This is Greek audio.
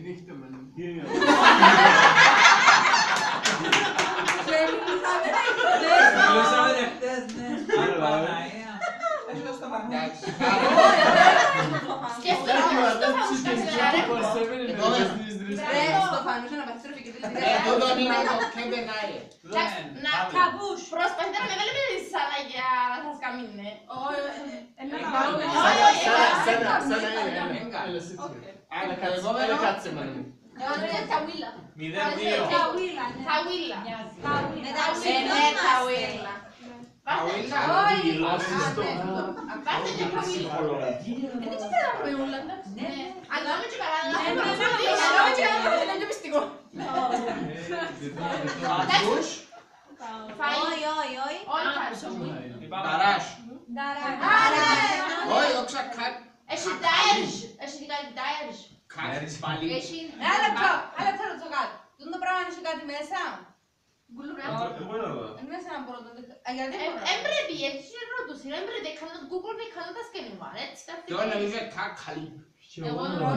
Εδώ είναι και δεν είναι. Προσπαθείτε να με βάλετε τη σάλα για να σας καμίνε. Έλα κάτσε με μου. Ταουίλα. 0-2. Ταουίλα. Ταουίλα. Βάζτε και ταουίλα. Δεν ξέρω να πούμε όλα, εντάξει. Αν δάμε και καλά, να δάμε και καλά, είναι πιο μυστικό. Νταράς. Όχι, όχι κάτ. Έχει τάιρς. Έχει κάτι τάιρς. Κάτς πάλι. Ένα λεπτό να το κάνω. Τον το πράγμα έχει κάτι μέσα. Μέσα να μπορώ να το δείξω. Γιατί μπορώ. Εν πρέπει, έτσι είναι ρώτος. Εν πρέπει, κάνω το Google και κάνω τα σκηνήμα. Έτσι τα Και όλα είναι κακ χαλί. Εγώ